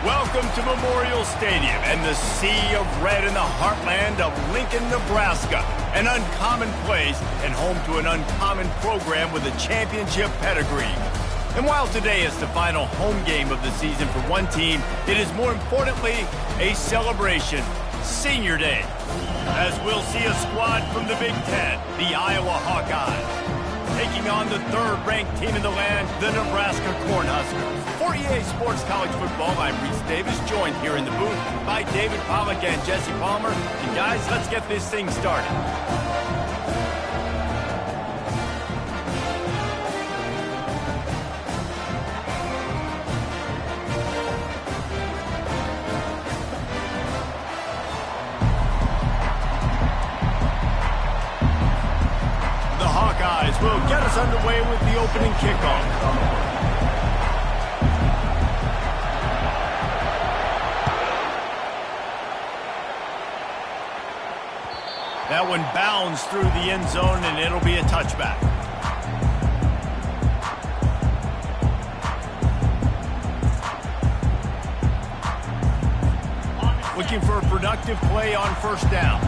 Welcome to Memorial Stadium and the sea of red in the heartland of Lincoln, Nebraska. An uncommon place and home to an uncommon program with a championship pedigree. And while today is the final home game of the season for one team, it is more importantly a celebration, Senior Day. As we'll see a squad from the Big Ten, the Iowa Hawkeyes, taking on the third-ranked team in the land, the Nebraska Cornhuskers. For EA Sports College Football, I'm Reese Davis, joined here in the booth by David Pollack and Jesse Palmer. And guys, let's get this thing started. Will get us underway with the opening kickoff. That one bounds through the end zone, and it'll be a touchback. Looking for a productive play on first down.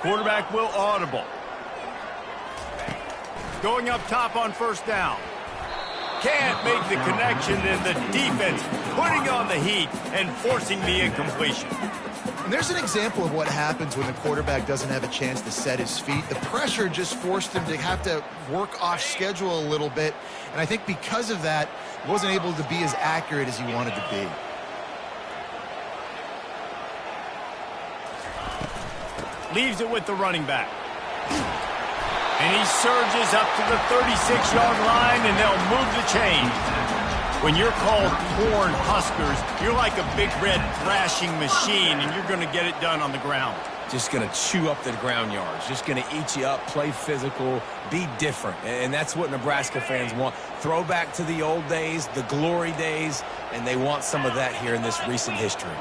Quarterback will audible. Going up top on first down. Can't make the connection, and the defense putting on the heat and forcing the incompletion. And there's an example of what happens when the quarterback doesn't have a chance to set his feet. The pressure just forced him to have to work off schedule a little bit. And I think because of that, he wasn't able to be as accurate as he wanted to be. Leaves it with the running back. And he surges up to the 36-yard line, and they'll move the chains. When you're called Corn Huskers, you're like a big red thrashing machine, and you're going to get it done on the ground. Just going to chew up the ground yards. Just going to eat you up, play physical, be different. And that's what Nebraska fans want. Throw back to the old days, the glory days, and they want some of that here in this recent history.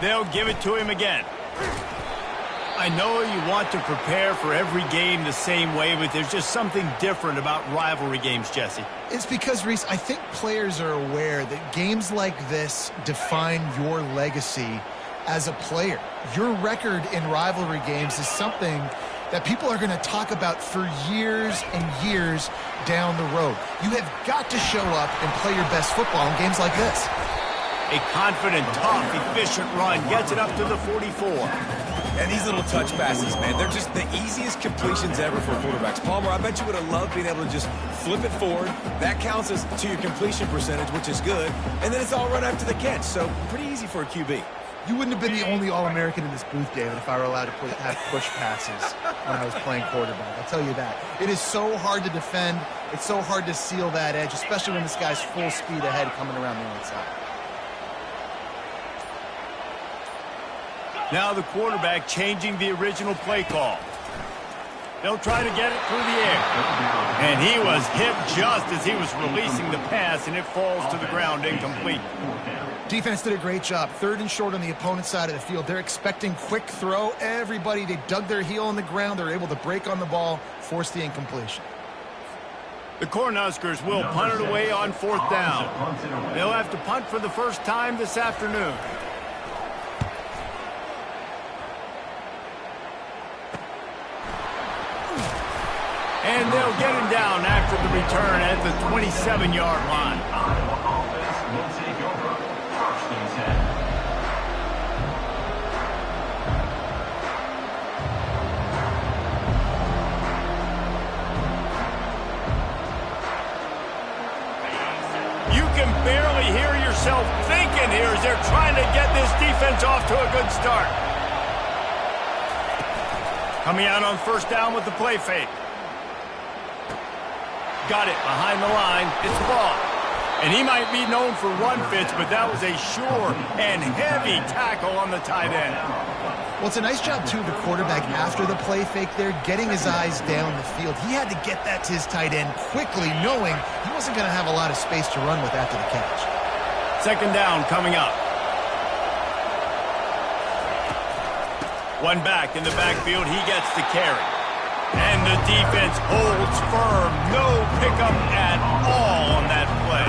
They'll give it to him again. I know you want to prepare for every game the same way, but there's just something different about rivalry games, Jesse. It's because, Reese, I think players are aware that games like this define your legacy as a player. Your record in rivalry games is something that people are going to talk about for years and years down the road. You have got to show up and play your best football in games like this. A confident, tough, efficient run gets it up to the 44. And these little touch passes, man, they're just the easiest completions ever for quarterbacks. Palmer, I bet you would have loved being able to just flip it forward. That counts as to your completion percentage, which is good. And then it's all run after the catch, so pretty easy for a QB. You wouldn't have been the only All-American in this booth, David, if I were allowed to have push passes when I was playing quarterback. I'll tell you that. It is so hard to defend. It's so hard to seal that edge, especially when this guy's full speed ahead coming around the outside. Now the quarterback changing the original play call. They'll try to get it through the air. And he was hit just as he was releasing the pass, and it falls to the ground incomplete. Defense did a great job. Third and short on the opponent's side of the field. They're expecting quick throw. Everybody, they dug their heel on the ground. They're able to break on the ball, force the incompletion. The Cornhuskers will punt it away on fourth down. They'll have to punt for the first time this afternoon. And they'll get him down after the return at the 27-yard line. You can barely hear yourself thinking here as they're trying to get this defense off to a good start. Coming out on first down with the play fake. Got it behind the line. It's the ball. And he might be known for run fits, but that was a sure and heavy tackle on the tight end. Well, it's a nice job, too, of the quarterback after the play fake there, getting his eyes down the field. He had to get that to his tight end quickly, knowing he wasn't going to have a lot of space to run with after the catch. Second down coming up. One back in the backfield. He gets the carry. And the defense holds firm. No pickup at all on that play.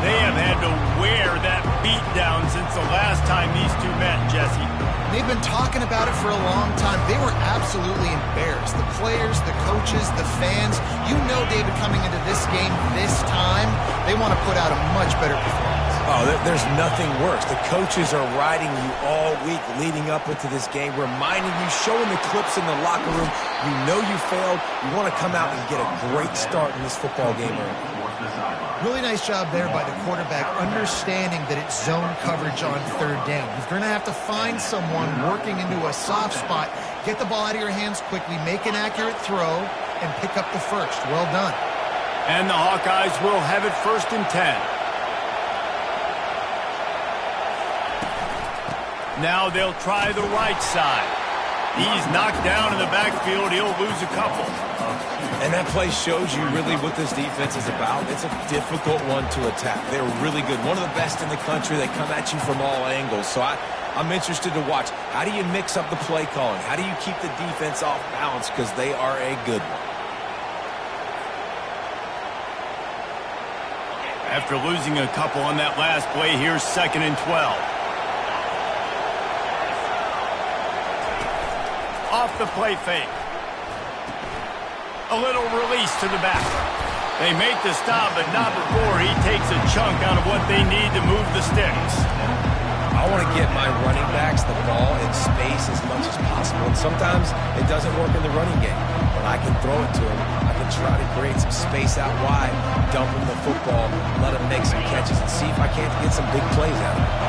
They have had to wear that beat down since the last time these two met, Jesse. They've been talking about it for a long time. They were absolutely embarrassed. The players, the coaches, the fans. You know, David, coming into this game this time, they want to put out a much better performance. Oh, there's nothing worse. The coaches are riding you all week leading up into this game, reminding you, showing the clips in the locker room. You know you failed. You want to come out and get a great start in this football game early. Really nice job there by the quarterback, understanding that it's zone coverage on third down. You're going to have to find someone working into a soft spot, get the ball out of your hands quickly, make an accurate throw, and pick up the first. Well done. And the Hawkeyes will have it 1st and 10. Now they'll try the right side. He's knocked down in the backfield. He'll lose a couple. And that play shows you really what this defense is about. It's a difficult one to attack. They're really good. One of the best in the country. They come at you from all angles. So I'm interested to watch. How do you mix up the play calling? How do you keep the defense off balance? Because they are a good one. After losing a couple on that last play, here's 2nd and 12. Off the play fake. A little release to the back. They make the stop, but not before he takes a chunk out of what they need to move the sticks. I want to get my running backs the ball in space as much as possible. And sometimes it doesn't work in the running game. But I can throw it to him. I can try to create some space out wide, dump him the football, let him make some catches, and see if I can't get some big plays out of him.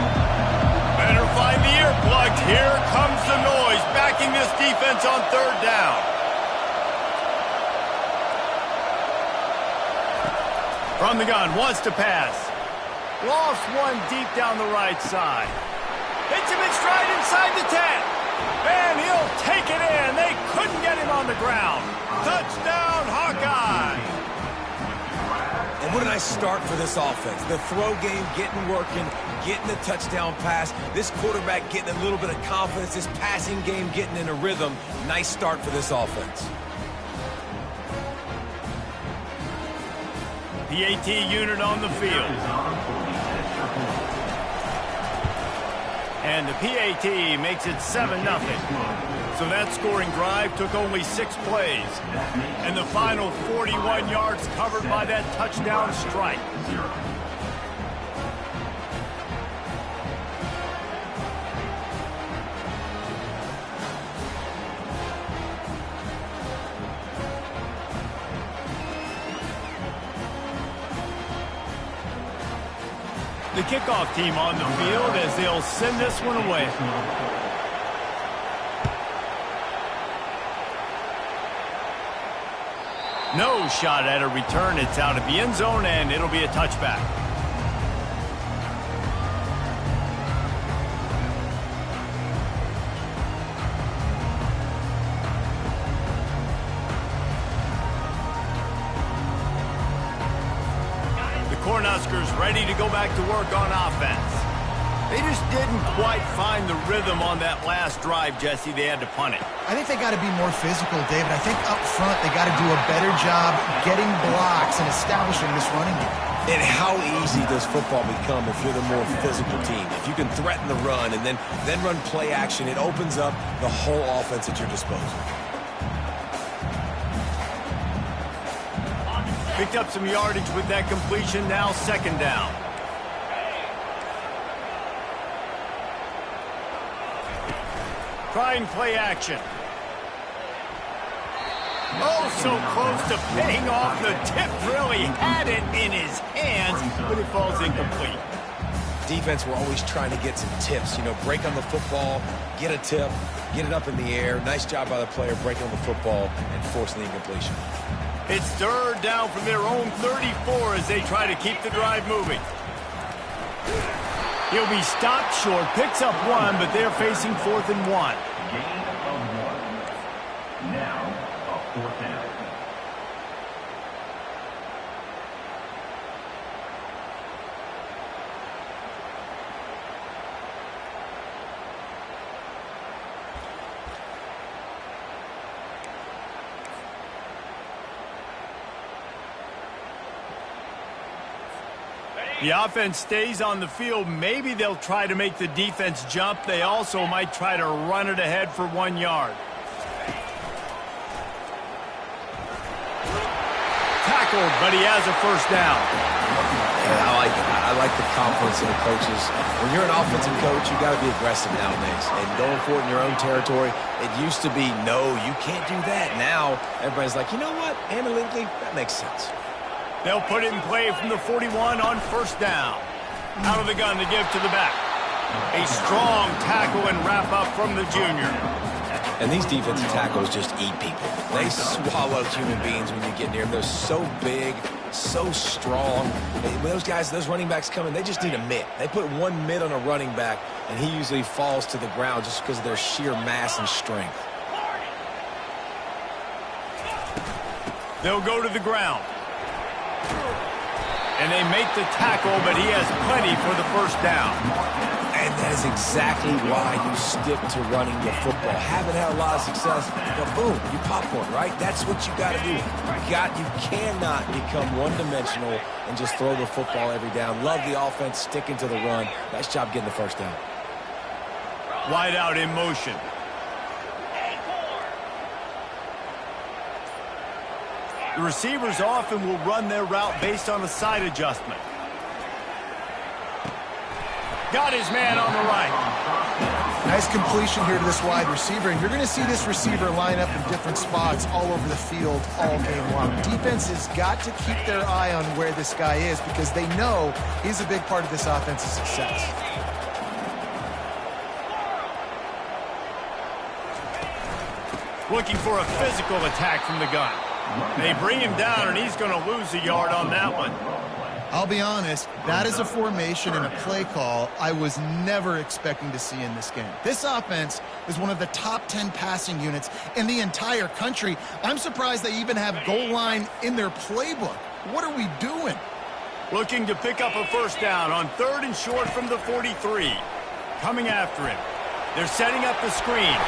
Better find the earplugs. Here comes the noise, backing this defense on 3rd down. From the gun, wants to pass. Lost one deep down the right side. Hits him in stride inside the 10. And he'll take it in. They couldn't get him on the ground. Touchdown, Hawkeye. And what a nice start for this offense. The throw game getting working, getting the touchdown pass. This quarterback getting a little bit of confidence. This passing game getting in a rhythm. Nice start for this offense. PAT unit on the field. And the PAT makes it 7-0. So that scoring drive took only 6 plays. And the final 41 yards covered by that touchdown strike. The kickoff team on the field as they'll send this one away. No shot at a return. It's out of the end zone, and it'll be a touchback. Cornhuskers ready to go back to work on offense. They just didn't quite find the rhythm on that last drive, Jesse. They had to punt it. I think they got to be more physical, David. I think up front they got to do a better job getting blocks and establishing this running game. And how easy does football become if you're the more physical team? If you can threaten the run and then run play action, it opens up the whole offense at your disposal. Picked up some yardage with that completion. Now 2nd down. Trying play action. Oh, so close to paying off. The tip really had it in his hands, but it falls incomplete. Defense, we're always trying to get some tips. You know, break on the football, get a tip, get it up in the air. Nice job by the player breaking on the football and forcing the incompletion. It's 3rd down from their own 34 as they try to keep the drive moving. He'll be stopped short, picks up 1, but they're facing 4th and 1. Gain of 1. Now, a 4th down. The offense stays on the field. Maybe they'll try to make the defense jump. They also might try to run it ahead for 1 yard. Tackled, but he has a first down. Yeah, I like it. I like the confidence of the coaches. When you're an offensive coach, you got to be aggressive nowadays. And going for it in your own territory, it used to be, no, you can't do that. Now, everybody's like, you know what? Analytically, that makes sense. They'll put it in play from the 41 on first down. Out of the gun to give to the back. A strong tackle and wrap up from the junior. And these defensive tackles just eat people. They swallow human beings when you get near them. They're so big, so strong. When those guys, those running backs come in, they just need a mitt. They put one mitt on a running back, and he usually falls to the ground just because of their sheer mass and strength. They'll go to the ground. And they make the tackle, but he has plenty for the first down. And that is exactly why you stick to running the football. Haven't had a lot of success, but boom, you popcorn, right? That's what you got to do. You cannot become one-dimensional and just throw the football every down. Love the offense, sticking to the run. Nice job getting the first down. Wide out in motion. The receivers often will run their route based on a side adjustment. Got his man on the right. Nice completion here to this wide receiver, and you're going to see this receiver line up in different spots all over the field all game long. Defense has got to keep their eye on where this guy is because they know he's a big part of this offense's success. Looking for a physical attack from the gun. They bring him down, and he's going to lose a yard on that one. I'll be honest, that is a formation and a play call I was never expecting to see in this game. This offense is one of the top 10 passing units in the entire country. I'm surprised they even have goal line in their playbook. What are we doing? Looking to pick up a first down on 3rd and short from the 43. Coming after him. They're setting up the screen.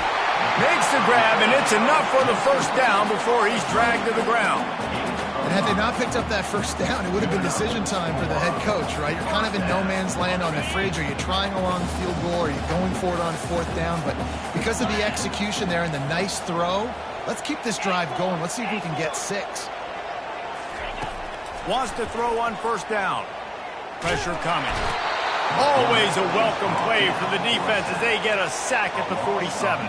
Makes the grab, and it's enough for the first down before he's dragged to the ground. And had they not picked up that first down, it would have been decision time for the head coach, right? You're kind of in no man's land on the fridge. Are you trying a long field goal? Are you going for it on 4th down? But because of the execution there and the nice throw, let's keep this drive going. Let's see if we can get 6. Wants to throw on first down. Pressure coming. Always a welcome play for the defense as they get a sack at the 47.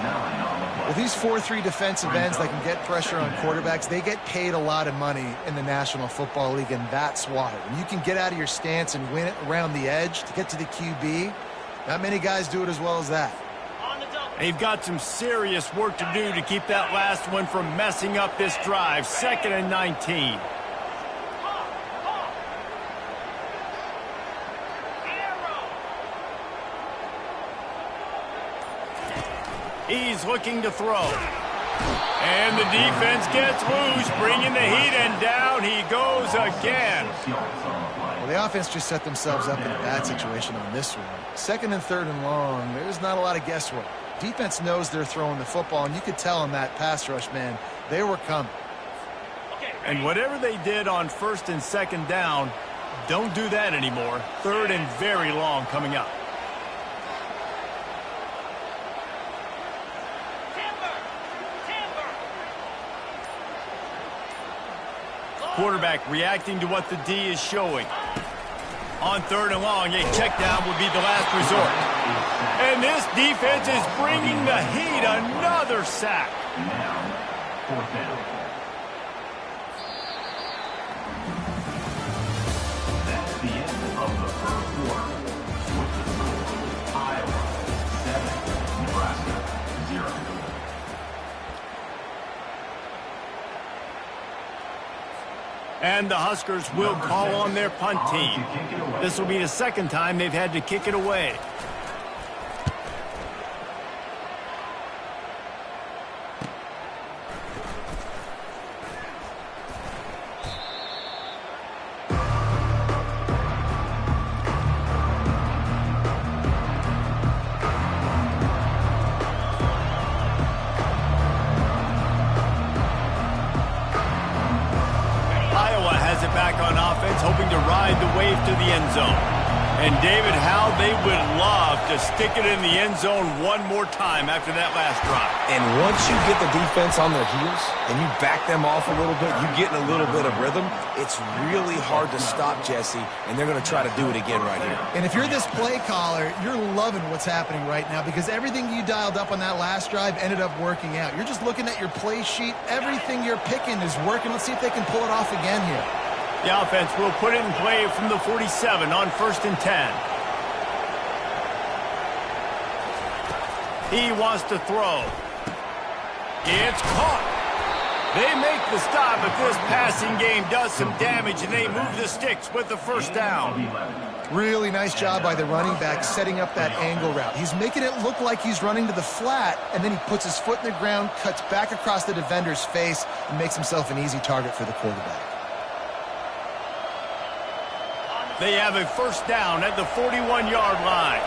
Well, these 4-3 defensive ends that can get pressure on quarterbacks, they get paid a lot of money in the National Football League, and that's why. When you can get out of your stance and win it around the edge to get to the QB, not many guys do it as well as that. They've got some serious work to do to keep that last one from messing up this drive. 2nd and 19. He's looking to throw. And the defense gets loose, bringing the heat, and down he goes again. Well, the offense just set themselves up in a bad situation on this one. 2nd and 3rd and long, there's not a lot of guesswork. Defense knows they're throwing the football, and you could tell in that pass rush, man, they were coming. And whatever they did on 1st and 2nd down, don't do that anymore. 3rd and very long coming up. Quarterback reacting to what the D is showing. On 3rd and long, a check down would be the last resort. And this defense is bringing the heat. Another sack. Now, 4th down. That's the end of the first quarter. With the score, Iowa 7, Nebraska 0. And the Huskers will call on their punt team. This will be the 2nd time they've had to kick it away. Hoping to ride the wave to the end zone. And, David, how they would love to stick it in the end zone one more time after that last drive. And once you get the defense on their heels and you back them off a little bit, you get in a little bit of rhythm, it's really hard to stop, Jesse, and they're going to try to do it again right here. And if you're this play caller, you're loving what's happening right now because everything you dialed up on that last drive ended up working out. You're just looking at your play sheet. Everything you're picking is working. Let's see if they can pull it off again here. The offense will put it in play from the 47 on 1st and 10. He wants to throw. It's caught. They make the stop, but this passing game does some damage, and they move the sticks with the first down. Really nice job by the running back setting up that angle route. He's making it look like he's running to the flat, and then he puts his foot in the ground, cuts back across the defender's face, and makes himself an easy target for the quarterback. They have a first down at the 41-yard line.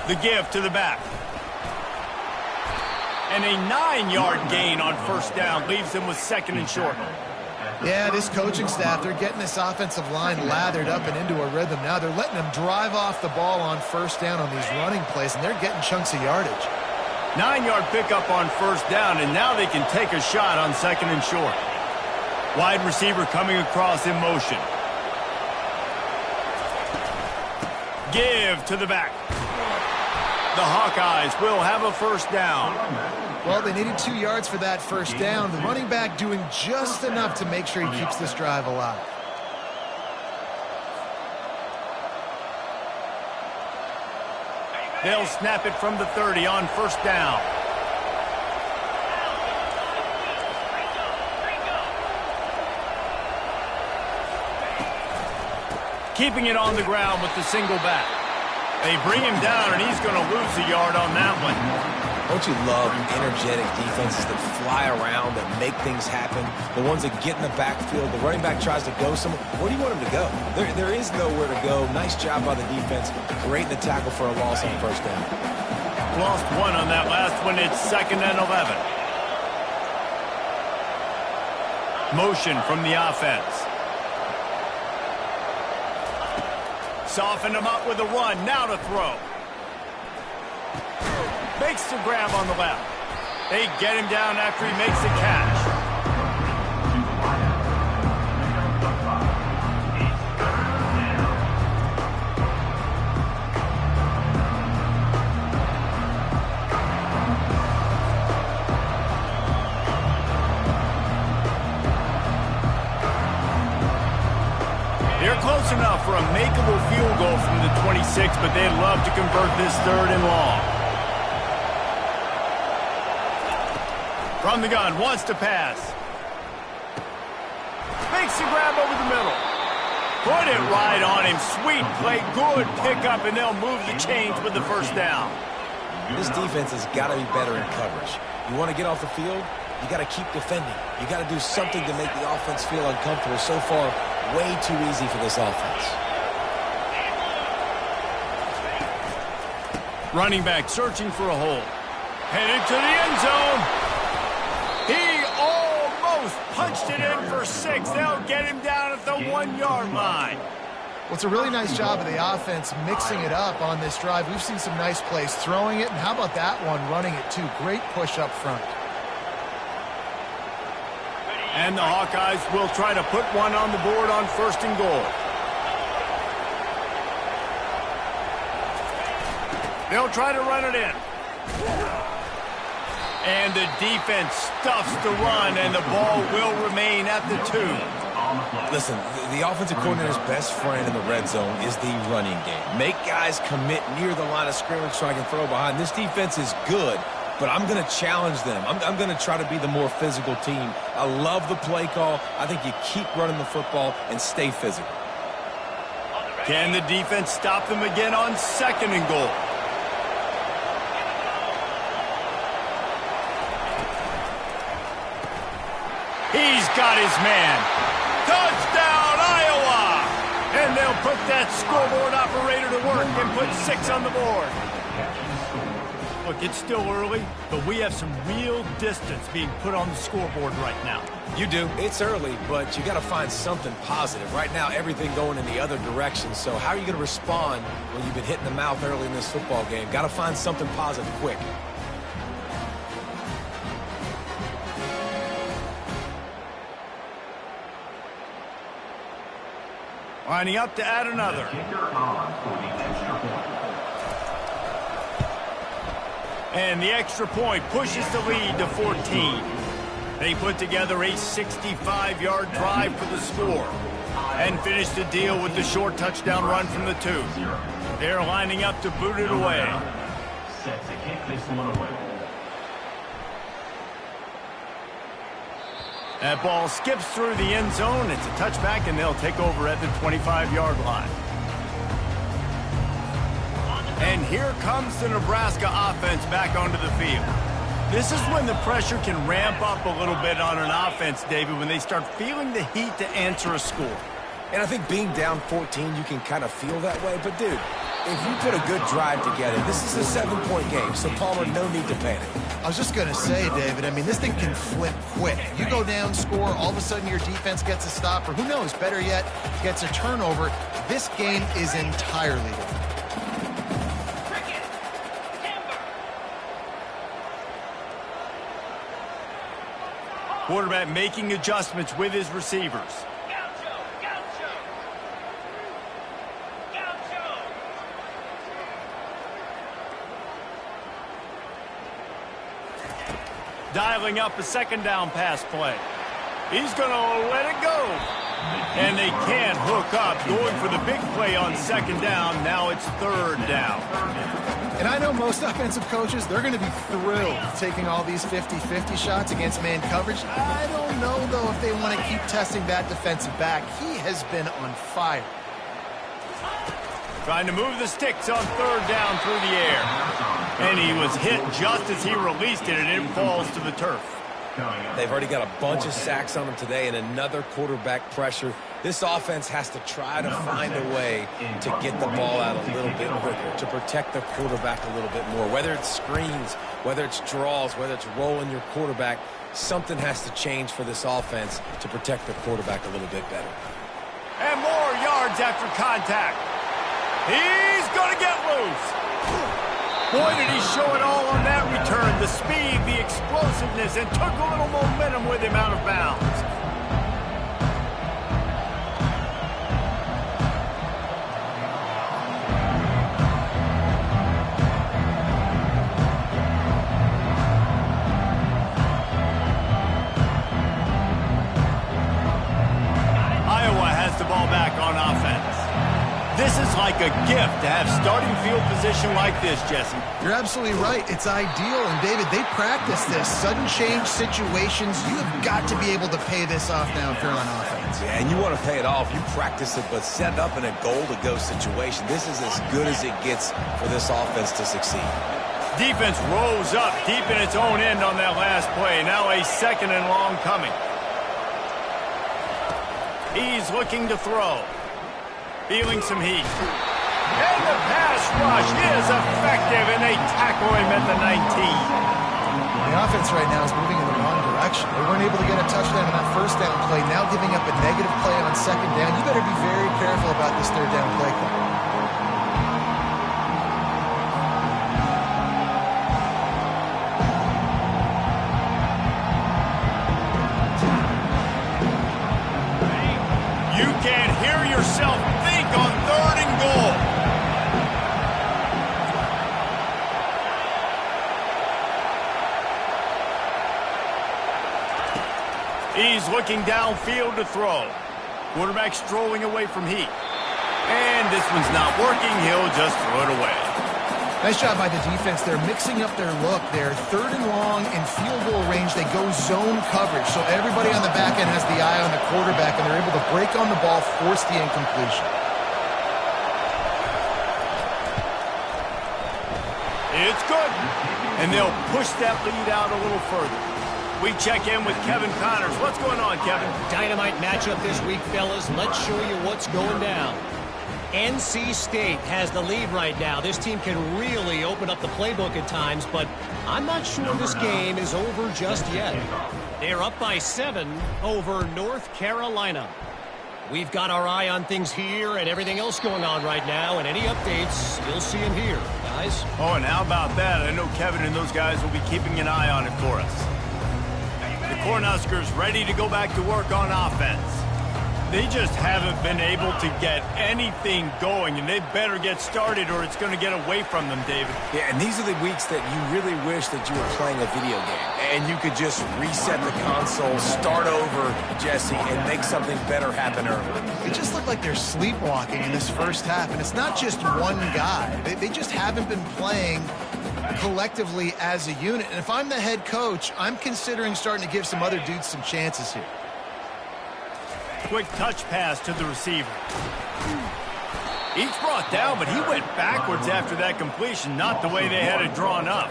The give to the back. And a 9-yard gain on first down leaves them with 2nd and short. Yeah, this coaching staff, they're getting this offensive line lathered up and into a rhythm now. They're letting them drive off the ball on first down on these running plays, and they're getting chunks of yardage. 9-yard pickup on first down, and now they can take a shot on 2nd and short. Wide receiver coming across in motion. Give to the back. The Hawkeyes will have a first down. Well, they needed 2 yards for that first down. The running back doing just enough to make sure he keeps this drive alive. They'll snap it from the 30 on first down. Keeping it on the ground with the single back. They bring him down, and he's going to lose a yard on that one. Don't you love energetic defenses that fly around, that make things happen? The ones that get in the backfield, the running back tries to go somewhere. Where do you want him to go? There is nowhere to go. Nice job by the defense, creating the tackle for a loss on first down. Lost one on that last one. It's 2nd and 11. Motion from the offense. Soften him up with a run. Now to throw. Makes the grab on the left. They get him down after he makes the catch. They're close enough for a makeable field goal from the 26, but they'd love to convert this 3rd and long. From the gun, wants to pass. Makes the grab over the middle. Put it right on him. Sweet play, good pickup, and they'll move the chains with the first down. This defense has got to be better in coverage. You want to get off the field, you got to keep defending. You got to do something to make the offense feel uncomfortable. So far, way too easy for this offense. Running back searching for a hole. Headed to the end zone. He almost punched it in for 6. They'll get him down at the 1-yard line. Well, it's a really nice job of the offense mixing it up on this drive. We've seen some nice plays throwing it, and how about that one running it too? Great push up front. And the Hawkeyes will try to put one on the board on 1st and goal. They'll try to run it in. And the defense stuffs the run, and the ball will remain at the 2. Listen, the offensive coordinator's best friend in the red zone is the running game. Make guys commit near the line of scrimmage so I can throw behind. This defense is good, but I'm going to challenge them. I'm going to try to be the more physical team. I love the play call. I think you keep running the football and stay physical. Can the defense stop them again on 2nd and goal? He's got his man. Touchdown, Iowa! And they'll put that scoreboard operator to work and put 6 on the board. Look, it's still early, but we have some real distance being put on the scoreboard right now. You do. It's early, but you got to find something positive. Right now, everything going in the other direction. So how are you going to respond when you've been hit in the mouth early in this football game? Got to find something positive quick. Lining up to add another. Kicker on for the extra point. And the extra point pushes the lead to 14. They put together a 65-yard drive for the score and finished the deal with the short touchdown run from the 2. They're lining up to boot it away. Set to kick this one away. That ball skips through the end zone. It's a touchback, and they'll take over at the 25-yard line. And here comes the Nebraska offense back onto the field. This is when the pressure can ramp up a little bit on an offense, David, when they start feeling the heat to answer a score. And I think being down 14, you can kind of feel that way. But, dude, if you put a good drive together, this is a 7-point game, so Palmer, no need to panic. I was just going to say, David, I mean, this thing can flip quick. You go down, score, all of a sudden your defense gets a stop, or who knows, better yet, gets a turnover. This game is entirely different. Quarterback making adjustments with his receivers. Dialing up a second down pass play. He's going to let it go. And they can't hook up. Going for the big play on second down. Now it's third down. And I know most offensive coaches, they're going to be thrilled taking all these 50-50 shots against man coverage. I don't know, though, if they want to keep testing that defensive back. He has been on fire. Trying to move the sticks on third down through the air. And he was hit just as he released it, and it falls to the turf. They've already got a bunch of sacks on them today and another quarterback pressure. This offense has to try to find a way to get the ball out a little bit quicker, to protect the quarterback a little bit more. Whether it's screens, whether it's draws, whether it's rolling your quarterback, something has to change for this offense to protect the quarterback a little bit better. And more yards after contact. He's going to get loose. Boy, did he show it all on that return. The speed, the explosiveness, and took a little momentum with him out of bounds. Iowa has the ball back on offense. This is like a gift to have starting field position like this, Jesse. You're absolutely right. It's ideal. And, David, they practice this. Sudden change situations, you have got to be able to pay this off now if you're on offense. Yeah, and you want to pay it off. You practice it, but set up in a goal-to-go situation. This is as good as it gets for this offense to succeed. Defense rose up deep in its own end on that last play. Now a second and long coming. He's looking to throw. Feeling some heat. And the pass rush is effective, and they tackle him at the 19. The offense right now is moving in the wrong direction. They weren't able to get a touchdown on that first down play. Now giving up a negative play on second down. You better be very careful about this third down play call. You can't hear yourself think on third and goal. He's looking downfield to throw. Quarterback strolling away from heat. And this one's not working. He'll just throw it away. Nice job by the defense. They're mixing up their look. They're third and long in field goal range. They go zone coverage. So everybody on the back end has the eye on the quarterback, and they're able to break on the ball, force the incompletion. It's good. And they'll push that lead out a little further. We check in with Kevin Connors. What's going on, Kevin? Dynamite matchup this week, fellas. Let's show you what's going down. NC State has the lead right now. This team can really open up the playbook at times, but I'm not sure this game is over just yet. They're up by 7 over North Carolina. We've got our eye on things here and everything else going on right now, and any updates, you'll see them here, guys. Oh, and how about that? I know Kevin and those guys will be keeping an eye on it for us. The Cornhuskers ready to go back to work on offense. They just haven't been able to get anything going, and they better get started or it's going to get away from them, David. Yeah, and these are the weeks that you really wish that you were playing a video game and you could just reset the console, start over, Jesse, and make something better happen early. It just looked like they're sleepwalking in this first half, and it's not just one guy. They just haven't been playing collectively as a unit. And if I'm the head coach, I'm considering starting to give some other dudes some chances here. Quick touch pass to the receiver. He's brought down, but he went backwards after that completion, not the way they had it drawn up.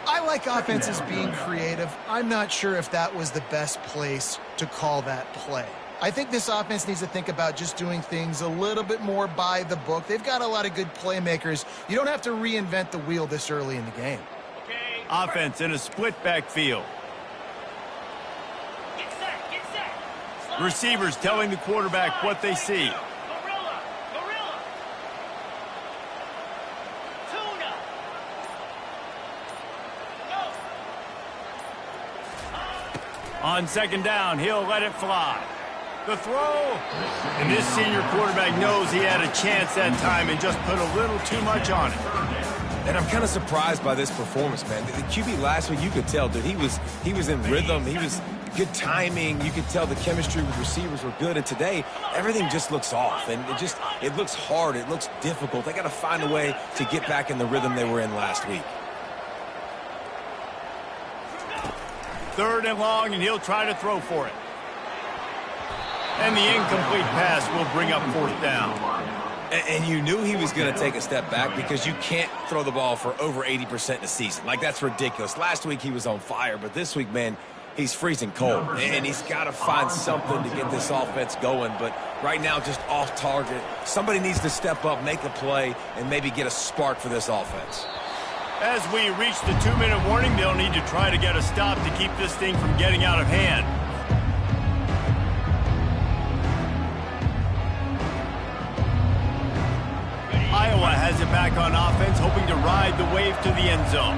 I like offenses being creative. I'm not sure if that was the best place to call that play. I think this offense needs to think about just doing things a little bit more by the book. They've got a lot of good playmakers. You don't have to reinvent the wheel this early in the game. Offense in a split backfield. Receivers telling the quarterback what they see. On second down, he'll let it fly. The throw. And this senior quarterback knows he had a chance that time and just put a little too much on it. And I'm kind of surprised by this performance, man. The QB last week, you could tell, dude, he was in rhythm. He was good timing. You could tell the chemistry with receivers were good. And today, everything just looks off. And it looks hard. It looks difficult. They got to find a way to get back in the rhythm they were in last week. Third and long, and he'll try to throw for it. And the incomplete pass will bring up fourth down. And you knew he was going to take a step back because you can't throw the ball for over 80% in a season. Like, that's ridiculous. Last week he was on fire, but this week, man, he's freezing cold. And he's got to find something to get this offense going. But right now, just off target. Somebody needs to step up, make a play, and maybe get a spark for this offense. As we reach the 2-minute warning, they'll need to try to get a stop to keep this thing from getting out of hand. Iowa has it back on offense, hoping to ride the wave to the end zone.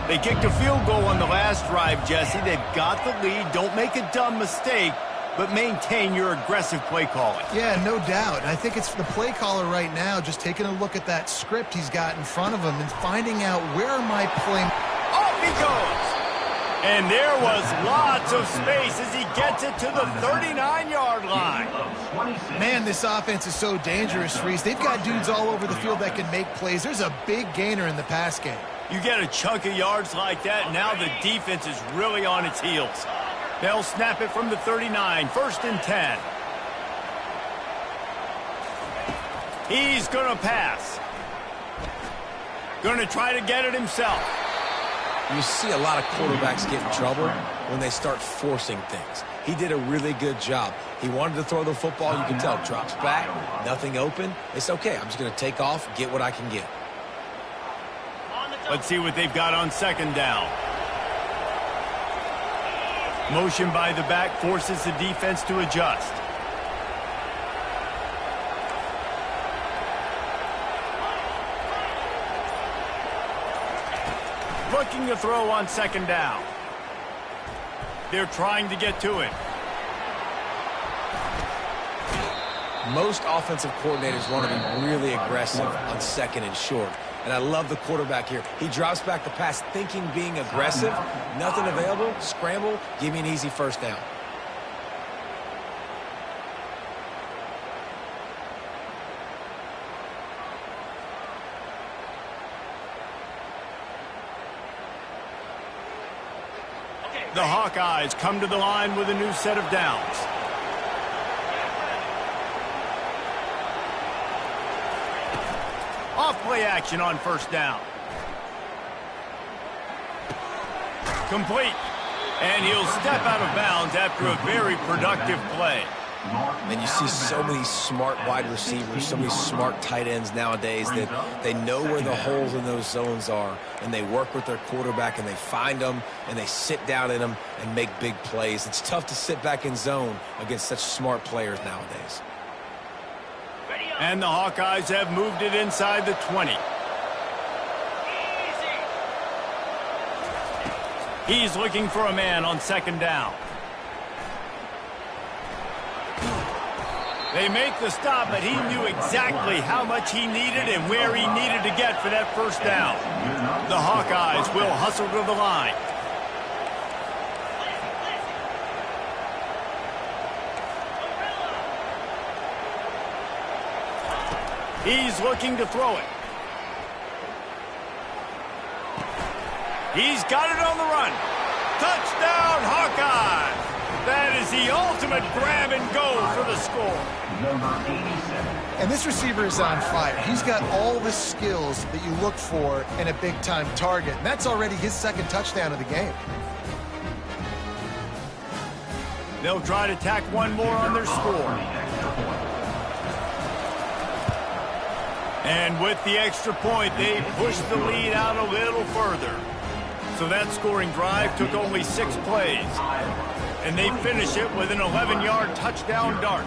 They kicked a field goal on the last drive, Jesse. They've got the lead. Don't make a dumb mistake, but maintain your aggressive play calling. Yeah, no doubt. I think it's the play caller right now just taking a look at that script he's got in front of him and finding out where am I playing. Off he goes! And there was lots of space as he gets it to the 39-yard line. Man, this offense is so dangerous, Reese. They've got dudes all over the field that can make plays. There's a big gainer in the pass game. You get a chunk of yards like that, now the defense is really on its heels. They'll snap it from the 39, 1st and 10. He's going to pass. Going to try to get it himself. You see a lot of quarterbacks get in trouble when they start forcing things. He did a really good job. He wanted to throw the football. You can tell. Drops back, nothing open. It's okay. I'm just going to take off, get what I can get. Let's see what they've got on second down. Motion by the back forces the defense to adjust. Looking to throw on second down. They're trying to get to it. Most offensive coordinators want to be really aggressive on second and short. And I love the quarterback here. He drops back the pass thinking being aggressive. Nothing available. Scramble. Give me an easy first down. The Hawkeyes come to the line with a new set of downs. Off play action on first down. Complete. And he'll step out of bounds after a very productive play. And you see so many smart wide receivers, so many smart tight ends nowadays that they know where the holes in those zones are, and they work with their quarterback, and they find them, and they sit down in them and make big plays. It's tough to sit back in zone against such smart players nowadays. And the Hawkeyes have moved it inside the 20. He's looking for a man on second down. They make the stop, but he knew exactly how much he needed and where he needed to get for that first down. The Hawkeyes will hustle to the line. He's looking to throw it. He's got it on the run. Touchdown, Hawkeyes! That is the ultimate grab and go for the score. And this receiver is on fire. He's got all the skills that you look for in a big-time target. And that's already his second touchdown of the game. They'll try to tack one more on their score. And with the extra point, they push the lead out a little further. So that scoring drive took only 6 plays. And they finish it with an 11-yard touchdown dart.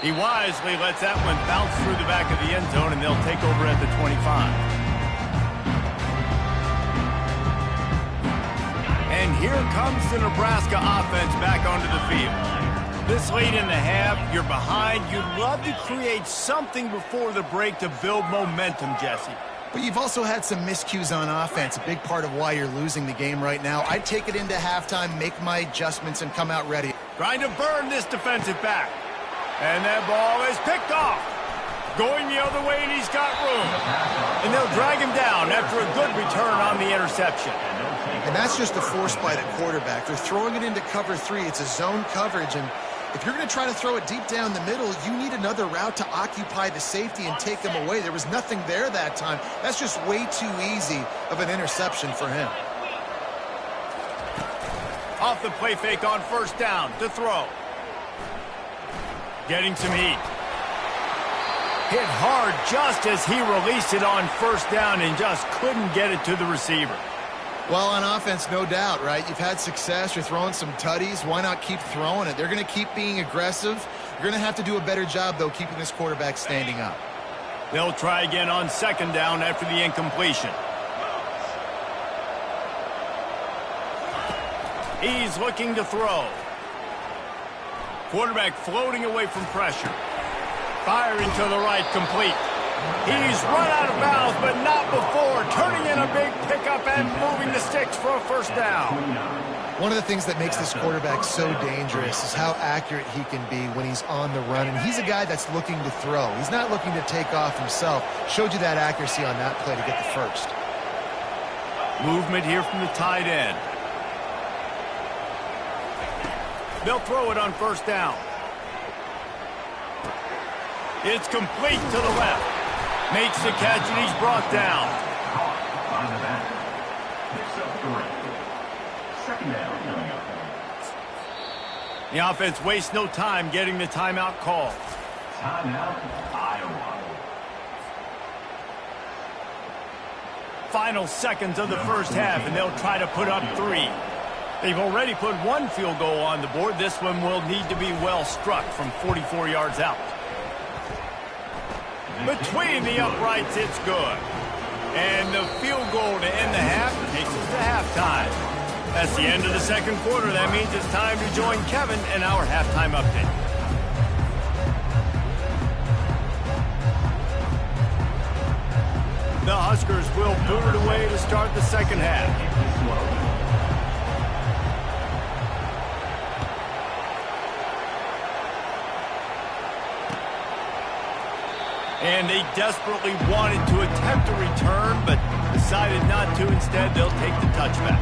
He wisely lets that one bounce through the back of the end zone, and they'll take over at the 25. And here comes the Nebraska offense back onto the field. This late in the half, you're behind. You'd love to create something before the break to build momentum, Jesse. But you've also had some miscues on offense, a big part of why you're losing the game right now. I'd take it into halftime, make my adjustments, and come out ready. Trying to burn this defensive back. And that ball is picked off. Going the other way, and he's got room. And they'll drag him down after a good return on the interception. And that's just a force by the quarterback. They're throwing it into cover 3. It's a zone coverage, and if you're going to try to throw it deep down the middle, you need another route to occupy the safety and take him away. There was nothing there that time. That's just way too easy of an interception for him. Off the play fake on first down to throw. Getting some heat. Hit hard just as he released it on first down and just couldn't get it to the receiver. Well, on offense, no doubt, right? You've had success. You're throwing some tutties. Why not keep throwing it? They're going to keep being aggressive. You're going to have to do a better job, though, keeping this quarterback standing up. They'll try again on second down after the incompletion. He's looking to throw. Quarterback floating away from pressure. Firing to the right, complete. He's run out of bounds, but not before turning in a big pickup and moving the sticks for a first down. One of the things that makes this quarterback so dangerous is how accurate he can be when he's on the run. And he's a guy that's looking to throw. He's not looking to take off himself. Showed you that accuracy on that play to get the first. Movement here from the tight end. They'll throw it on first down. It's complete to the left. Makes the catch, and he's brought down. The offense wastes no time getting the timeout called. Timeout, Iowa. Final seconds of the first half, and they'll try to put up 3. They've already put 1 field goal on the board. This one will need to be well struck from 44 yards out. Between the uprights, it's good. And the field goal to end the half takes us to halftime. That's the end of the second quarter. That means it's time to join Kevin in our halftime update. The Huskers will boot it away to start the second half. And they desperately wanted to attempt a return, but decided not to. Instead, they'll take the touchback.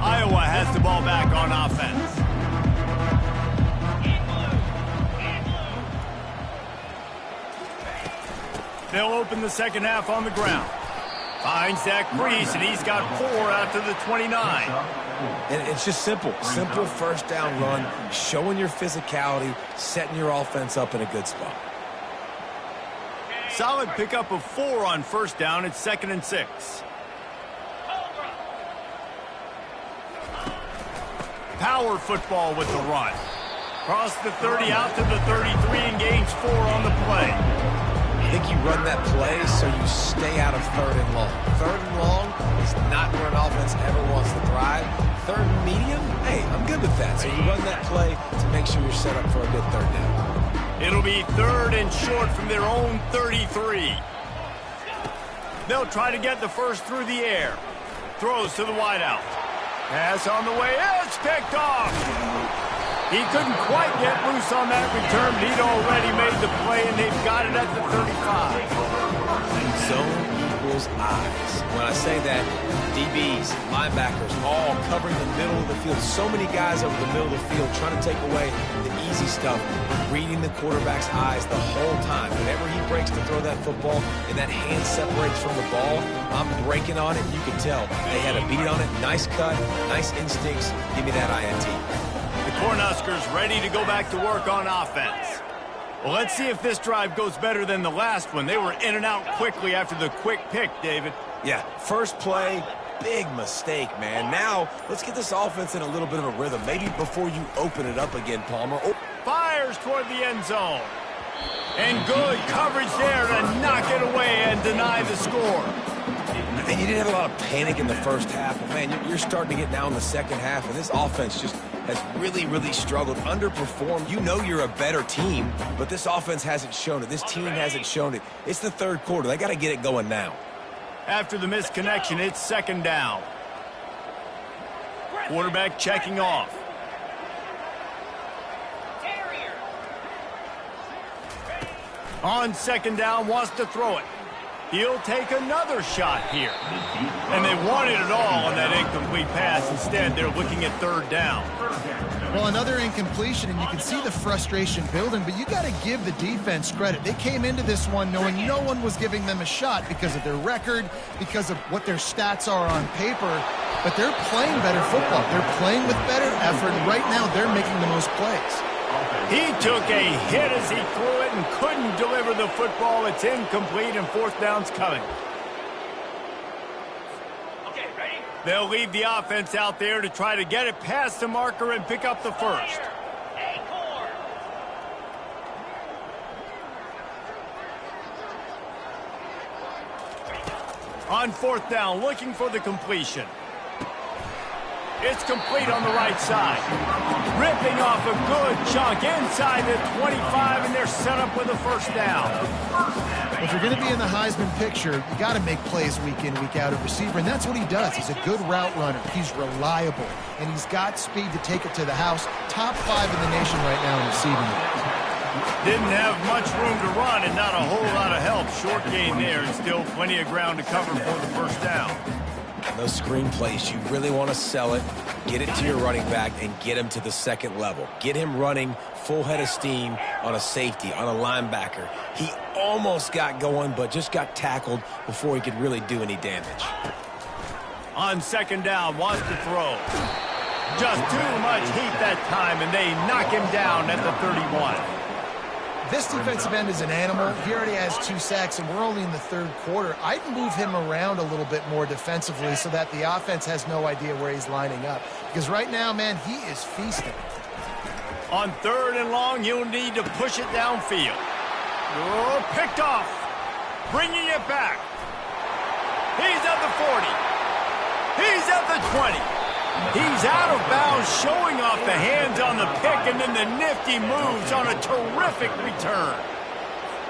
Iowa has the ball back on offense. They'll open the second half on the ground. Finds that crease, and he's got 4 out to the 29. And it's just simple. Simple first down run, showing your physicality, setting your offense up in a good spot. Solid pickup of 4 on first down. It's 2nd and 6. Power football with the run. Cross the 30 out to the 33 and gains 4 on the play. I think you run that play so you stay out of 3rd and long. 3rd and long is not where an offense ever wants to thrive. 3rd and medium, hey, I'm good with that. So you run that play to make sure you're set up for a good 3rd down. It'll be 3rd and short from their own 33. They'll try to get the first through the air. Throws to the wideout. Pass on the way. It's picked off. He couldn't quite get loose on that return, but he'd already made the play, and they've got it at the 35. Zone equals eyes. When I say that, DBs, linebackers, all covering the middle of the field. So many guys over the middle of the field trying to take away the easy stuff, reading the quarterback's eyes the whole time. Whenever he breaks to throw that football and that hand separates from the ball, I'm breaking on it. You can tell they had a beat on it. Nice cut, nice instincts. Give me that INT. The Cornhuskers ready to go back to work on offense. Well, let's see if this drive goes better than the last one. They were in and out quickly after the quick pick, David. Yeah, first play, big mistake, man. Now, let's get this offense in a little bit of a rhythm. Maybe before you open it up again, Palmer. Oh. Fires toward the end zone. And good coverage there to knock it away and deny the score. And you didn't have a lot of panic in the first half, but, man, you're starting to get now in the second half, and this offense just has really, really struggled, underperformed. You know you're a better team, but this offense hasn't shown it. This team hasn't shown it. It's the 3rd quarter. They got to get it going now. After the missed connection, it's 2nd down. Quarterback checking off. On 2nd down, wants to throw it. He'll take another shot here. And they wanted it all on that incomplete pass. Instead, they're looking at 3rd down. Well, another incompletion, and you can see the frustration building, but you got to give the defense credit. They came into this one knowing no one was giving them a shot because of their record, because of what their stats are on paper, but they're playing better football. They're playing with better effort, and right now they're making the most plays. He took a hit as he threw it and couldn't deliver the football. It's incomplete, and 4th down's coming. Okay, ready? They'll leave the offense out there to try to get it past the marker and pick up the first. On 4th down, looking for the completion. It's complete on the right side. Ripping off a good chunk inside the 25, and they're set up with a 1st down. If you're going to be in the Heisman picture, you got to make plays week in, week out at receiver, and that's what he does. He's a good route runner. He's reliable, and he's got speed to take it to the house. Top 5 in the nation right now in receiving. Didn't have much room to run and not a whole lot of help. Short gain there, and still plenty of ground to cover for the 1st down. Those screen plays, you really want to sell it, get it to your running back, and get him to the 2nd level. Get him running full head of steam on a safety, on a linebacker. He almost got going, but just got tackled before he could really do any damage. On 2nd down, wants to throw. Just too much heat that time, and they knock him down at the 31. This defensive end is an animal. He already has 2 sacks, and we're only in the 3rd quarter. I'd move him around a little bit more defensively so that the offense has no idea where he's lining up. Because right now, man, he is feasting. On 3rd and long, you'll need to push it downfield. Oh, picked off. Bringing it back. He's at the 40. He's at the 20. He's out of bounds, showing off the hands on the pick, and then the nifty moves on a terrific return.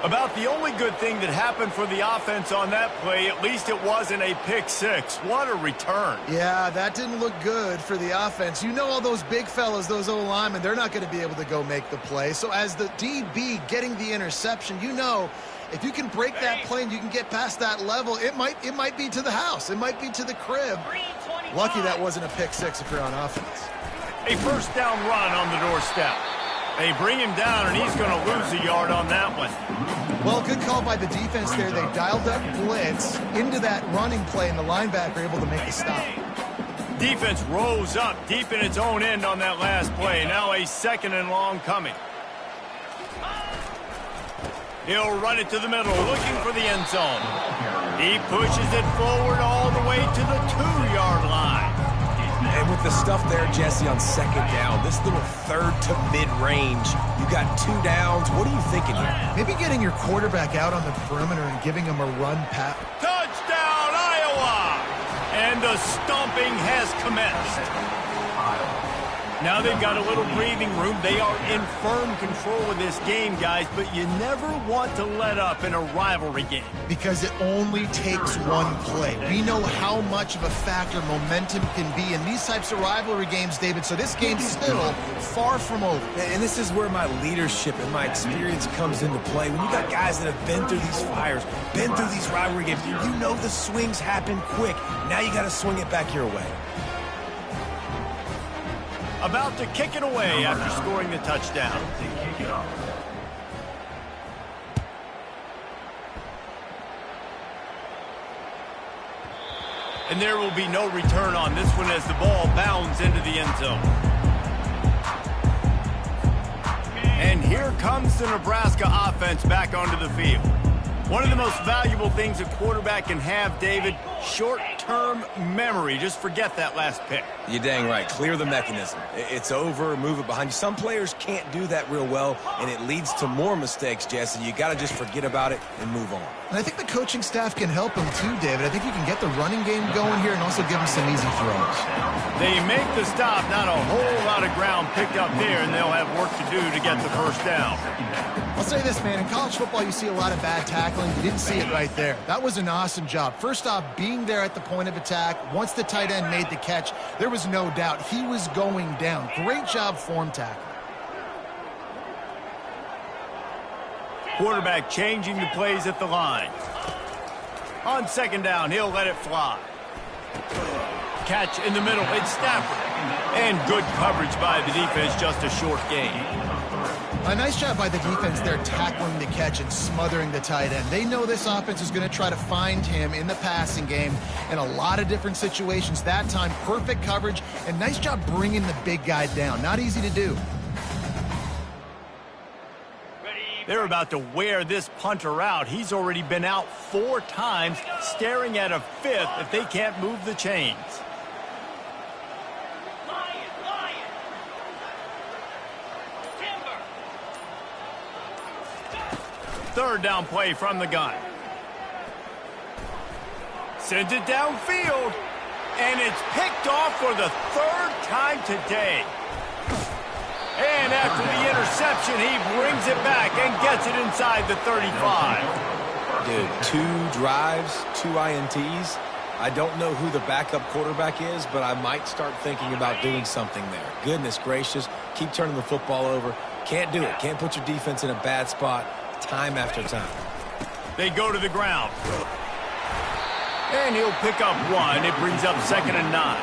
About the only good thing that happened for the offense on that play, at least it wasn't a pick 6. What a return. Yeah, that didn't look good for the offense. You know all those big fellas, those O-linemen, they're not going to be able to go make the play. So as the DB getting the interception, you know if you can break that play and you can get past that level, it might be to the house. It might be to the crib. Lucky that wasn't a pick 6 if you're on offense. A 1st down run on the doorstep. They bring him down, and he's going to lose a yard on that one. Well, good call by the defense there. They dialed up blitz into that running play, and the linebacker able to make the stop. Defense rose up deep in its own end on that last play. Now a 2nd and long coming. He'll run it to the middle, looking for the end zone. He pushes it forward all the way to the 2-yard line. And with the stuff there, Jesse, on 2nd down, this little 3rd to mid-range, you got 2 downs. What are you thinking here? Maybe getting your quarterback out on the perimeter and giving him a run pass. Touchdown, Iowa! And the stomping has commenced. Now they've got a little breathing room. They are in firm control of this game, guys, but you never want to let up in a rivalry game. Because it only takes one play. We know how much of a factor momentum can be in these types of rivalry games, David, so this game's still far from over. And this is where my leadership and my experience comes into play. When you got guys that have been through these fires, been through these rivalry games, you know the swings happen quick. Now you got to swing it back your way. About to kick it away after scoring the touchdown. And there will be no return on this one as the ball bounds into the end zone. And here comes the Nebraska offense back onto the field. One of the most valuable things a quarterback can have, David, short-term memory. Just forget that last pick. You're dang right. Clear the mechanism. It's over, move it behind you. Some players can't do that real well, and it leads to more mistakes, Jesse. You got to just forget about it and move on. And I think the coaching staff can help him too, David. I think you can get the running game going here and also give him some easy throws. They make the stop. Not a whole lot of ground picked up there, and they'll have work to do to get the first down. I'll say this, man. In college football, you see a lot of bad tackling. You didn't see it right there. That was an awesome job. First off, being there at the point of attack. Once the tight end made the catch, there was no doubt he was going down. Great job form tackling. Quarterback changing the plays at the line. On 2nd down, he'll let it fly. Catch in the middle. It's Stafford. And good coverage by the defense, just a short gain. A nice job by the defense there tackling the catch and smothering the tight end. They know this offense is going to try to find him in the passing game in a lot of different situations. That time, perfect coverage, and nice job bringing the big guy down. Not easy to do. They're about to wear this punter out. He's already been out 4 times, staring at a 5th if they can't move the chains. Third down play from the gun. Sends it downfield. And it's picked off for the 3rd time today. And after the interception, he brings it back and gets it inside the 35. Dude, 2 drives, 2 INTs. I don't know who the backup quarterback is, but I might start thinking about doing something there. Goodness gracious, keep turning the football over. Can't do it. Can't put your defense in a bad spot time after time. They go to the ground. And he'll pick up 1. It brings up 2nd and 9.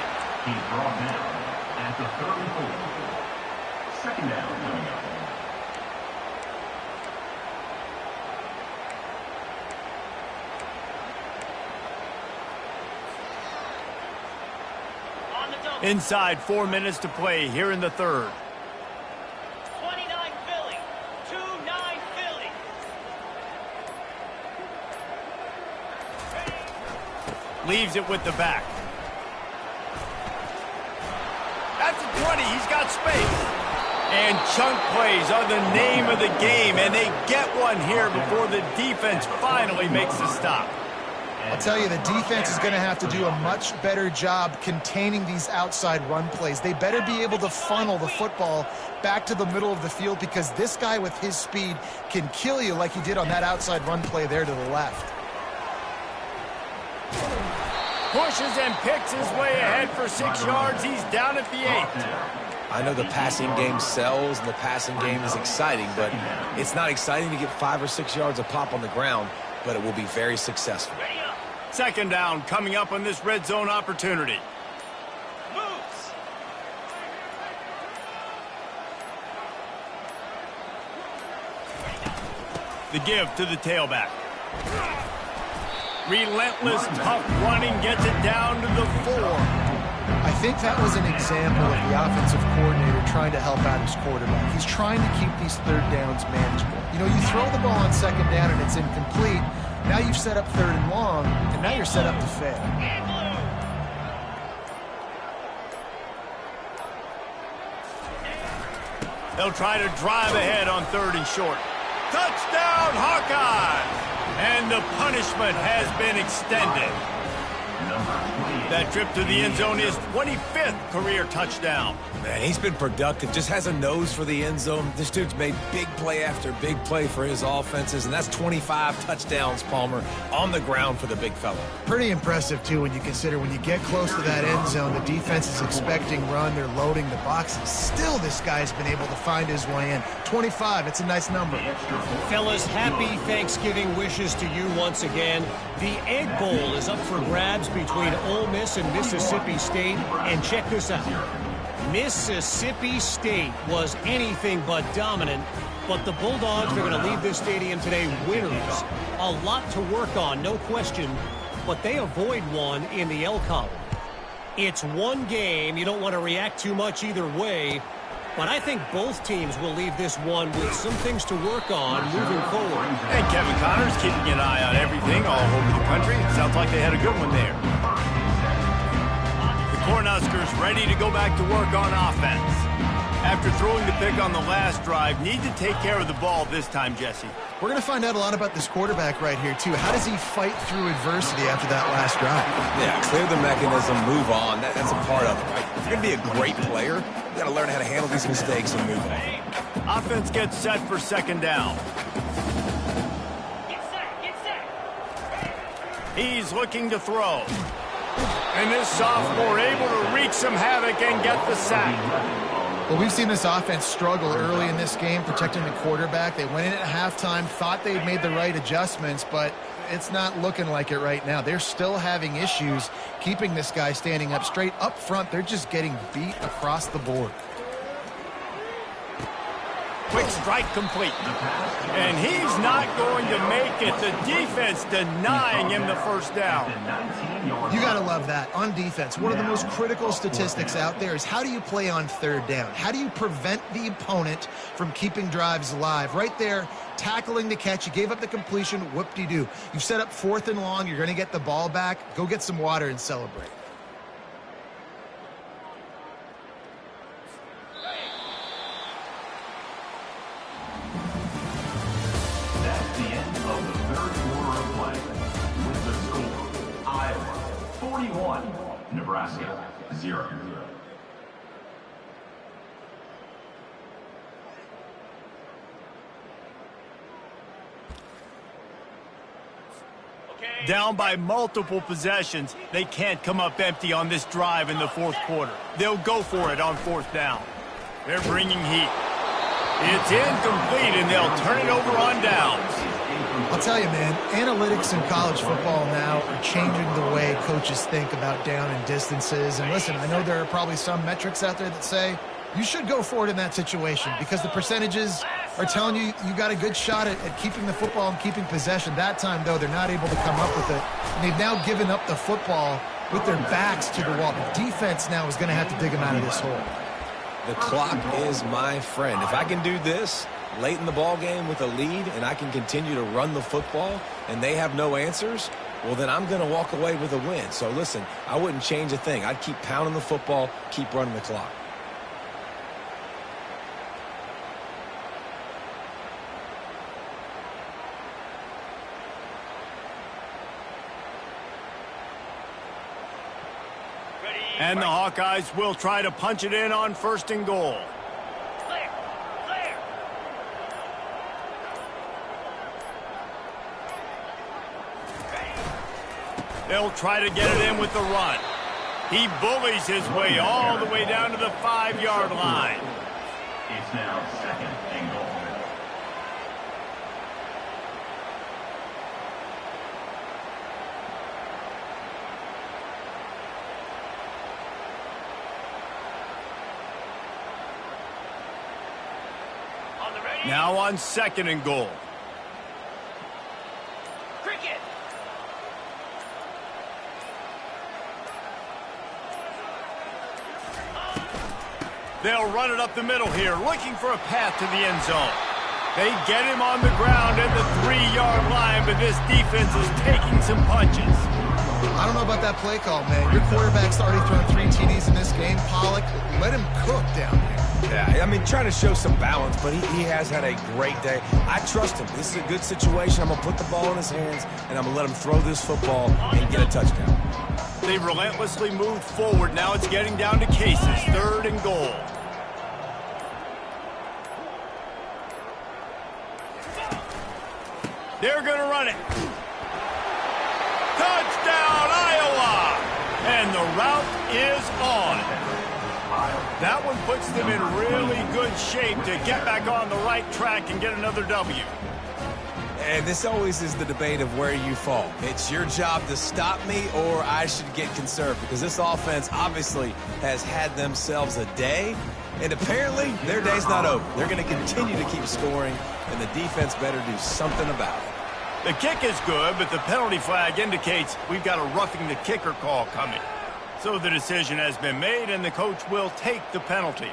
He's brought down at the 34. 2nd down coming up. Inside 4 minutes to play here in the 3rd. 29 Philly. 2-9 Philly. Leaves it with the back. That's a 20. He's got space. And chunk plays are the name of the game, and they get one here before the defense finally makes a stop. I'll tell you, the defense is going to have to do a much better job containing these outside run plays. They better be able to funnel the football back to the middle of the field because this guy with his speed can kill you like he did on that outside run play there to the left. Pushes and picks his way ahead for 6 yards. He's down at the 8. I know the passing game sells and the passing game is exciting, but it's not exciting to get 5 or 6 yards a pop on the ground, but it will be very successful. 2nd down coming up on this red zone opportunity. Moves. The give to the tailback. Relentless, tough running gets it down to the 4. I think that was an example of the offensive coordinator trying to help out his quarterback. He's trying to keep these third downs manageable. You know, you throw the ball on second down and it's incomplete. Now you've set up third and long, and now you're set up to fail. They'll try to drive ahead on 3rd and short. Touchdown, Hawkeyes! And the punishment has been extended. That trip to the end zone is 25th career touchdown. Man, he's been productive. Just has a nose for the end zone. This dude's made big play after big play for his offenses, and that's 25 touchdowns, Palmer, on the ground for the big fella. Pretty impressive, too, when you consider when you get close to that end zone, the defense is expecting run, they're loading the boxes. Still, this guy's been able to find his way in. 25, it's a nice number. Fellas, happy Thanksgiving wishes to you once again. The Egg Bowl is up for grabs between Ole Miss and Mississippi State, and check this out. Mississippi State was anything but dominant, but the Bulldogs are going to leave this stadium today winners. A lot to work on, no question, but they avoid one in the L column. It's one game. You don't want to react too much either way, but I think both teams will leave this one with some things to work on moving forward. And Kevin Connors keeping an eye on everything all over the country. Sounds like they had a good one there. Cornhuskers ready to go back to work on offense. After throwing the pick on the last drive, need to take care of the ball this time, Jesse. We're going to find out a lot about this quarterback right here, too. How does he fight through adversity after that last drive? Yeah, clear the mechanism, move on. That's a part of it, right? If you're going to be a great player, you got to learn how to handle these mistakes and move on. Offense gets set for 2nd down. Get set. He's looking to throw. And this sophomore able to wreak some havoc and get the sack. Well, we've seen this offense struggle early in this game protecting the quarterback. They went in at halftime, thought they'd made the right adjustments, but it's not looking like it right now. They're still having issues keeping this guy standing up straight. Up front, they're just getting beat across the board. Quick strike complete. And he's not going to make it. The defense denying him the 1st down. You got to love that. On defense, one of the most critical statistics out there is how do you play on 3rd down? How do you prevent the opponent from keeping drives alive? Right there, tackling the catch. You gave up the completion. Whoop-de-doo. You've set up 4th and long. You're going to get the ball back. Go get some water and celebrate. That's the end of the 3rd quarter of play. With the score, Iowa 41, Nebraska 0. Down by multiple possessions, they can't come up empty on this drive in the 4th quarter. They'll go for it on 4th down. They're bringing heat. It's incomplete, and they'll turn it over on downs. I'll tell you, man, analytics in college football now are changing the way coaches think about down and distances. And listen, I know there are probably some metrics out there that say you should go for it in that situation because the percentages are telling you you got a good shot at keeping the football and keeping possession. That time, though, they're not able to come up with it. And they've now given up the football with their backs to the wall. The defense now is going to have to dig them out of this hole. The clock is my friend. If I can do this late in the ball game with a lead and I can continue to run the football and they have no answers, well, then I'm going to walk away with a win. So, listen, I wouldn't change a thing. I'd keep pounding the football, keep running the clock. And the Hawkeyes will try to punch it in on 1st and goal. Clear. Clear. They'll try to get it in with the run. He bullies his way all the way down to the 5-yard line. It's now 2nd and goal. On the ready. Now on 2nd and goal. Cricket. They'll run it up the middle here, looking for a path to the end zone. They get him on the ground at the 3-yard line, but this defense is taking some punches. I don't know about that play call, man. Your quarterback's already thrown 3 TDs in this game. Pollock, let him cook down here. Yeah, I mean, trying to show some balance, but he has had a great day. I trust him. This is a good situation. I'm going to put the ball in his hands, and I'm going to let him throw this football and get a touchdown. They relentlessly moved forward. Now it's getting down to cases. 3rd and goal. They're going to run it. Touchdown, Iowa! And the route is on. That one puts them in really good shape to get back on the right track and get another W. And this always is the debate of where you fall. It's your job to stop me, or I should get conserved, because this offense obviously has had themselves a day, and apparently their day's not over. They're going to continue to keep scoring, and the defense better do something about it. The kick is good, but the penalty flag indicates we've got a roughing the kicker call coming. So the decision has been made, and the coach will take the penalty.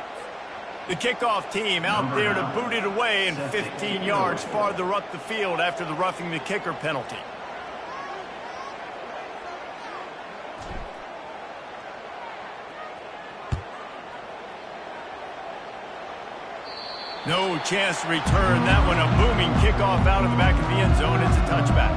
The kickoff team out there to boot it away and 15 yards farther up the field after the roughing the kicker penalty. No chance to return that one. A booming kickoff out of the back of the end zone. It's a touchback.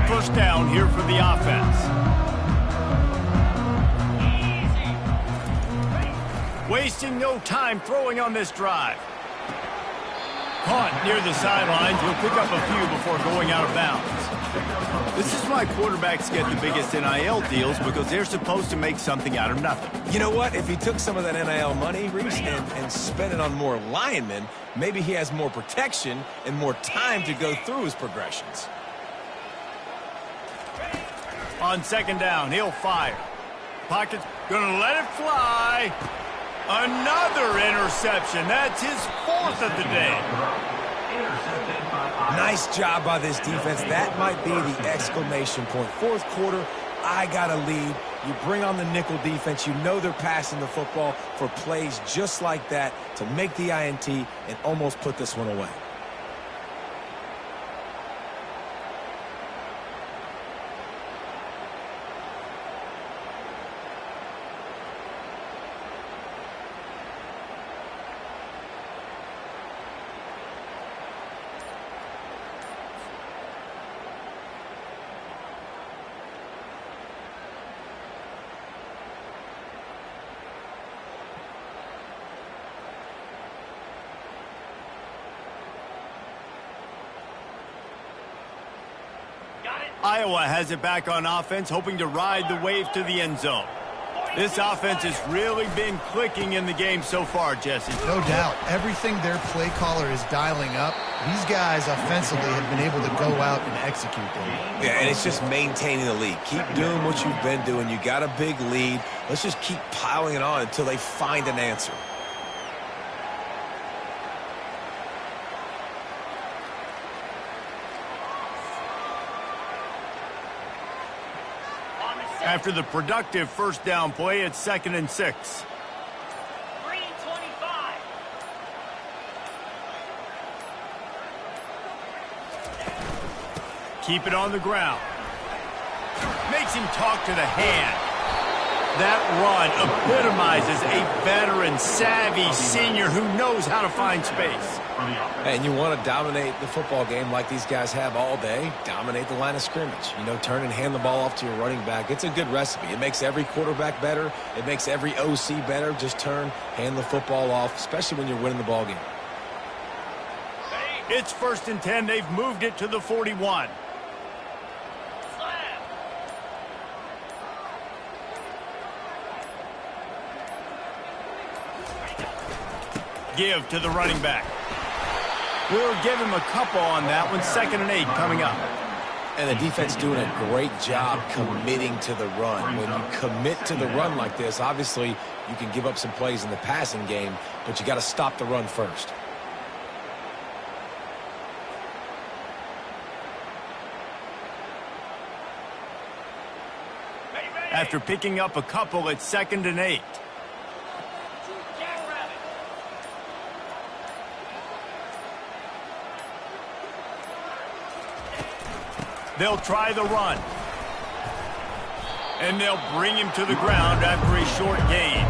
First down here for the offense. Wasting no time throwing on this drive. Caught near the sidelines. He'll pick up a few before going out of bounds. This is why quarterbacks get the biggest NIL deals, because they're supposed to make something out of nothing. You know what? If he took some of that NIL money, Reese, and spent it on more linemen, maybe he has more protection and more time to go through his progressions. On 2nd down, he'll fire. Pocket's gonna let it fly. Another interception. That's his 4th of the day. Nice job by this defense. That might be the exclamation point. 4th quarter, I got a lead. You bring on the nickel defense. You know they're passing the football for plays just like that to make the INT and almost put this one away. Iowa has it back on offense, hoping to ride the wave to the end zone. This offense has really been clicking in the game so far, Jesse. No doubt. Everything their play caller is dialing up, these guys offensively have been able to go out and execute them. Yeah, and it's just maintaining the lead. Keep doing what you've been doing. You got a big lead. Let's just keep piling it on until they find an answer. After the productive first down play, it's 2nd and 6. 3:25. Keep it on the ground. Makes him talk to the hand. That run epitomizes a veteran, savvy senior who knows how to find space. And you want to dominate the football game like these guys have all day. Dominate the line of scrimmage. You know, turn and hand the ball off to your running back. It's a good recipe. It makes every quarterback better. It makes every OC better. Just turn, hand the football off, especially when you're winning the ball game. It's 1st and 10. They've moved it to the 41. Give to the running back. We'll give him a couple on that one. 2nd and 8 coming up. And the defense doing a great job committing to the run. When you commit to the run like this, obviously you can give up some plays in the passing game, but you got to stop the run first. After picking up a couple, it's 2nd and 8. They'll try the run. And they'll bring him to the ground after a short gain.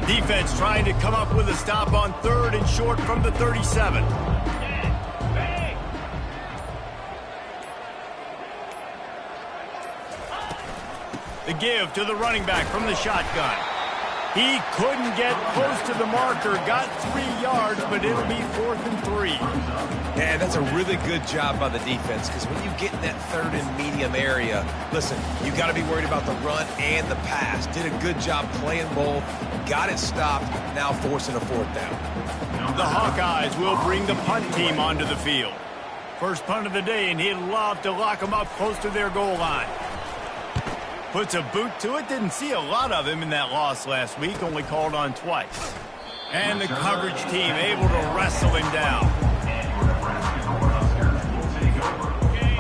Defense trying to come up with a stop on 3rd and short from the 37. The give to the running back from the shotgun. He couldn't get close to the marker, got 3 yards, but it'll be 4th and 3. And that's a really good job by the defense, because when you get in that 3rd and medium area, listen, you got to be worried about the run and the pass. Did a good job playing both, got it stopped, now forcing a 4th down. The Hawkeyes will bring the punt team onto the field. First punt of the day, and he'd love to lock them up close to their goal line. Puts a boot to it. Didn't see a lot of him in that loss last week, only called on twice. And the coverage team able to wrestle him down.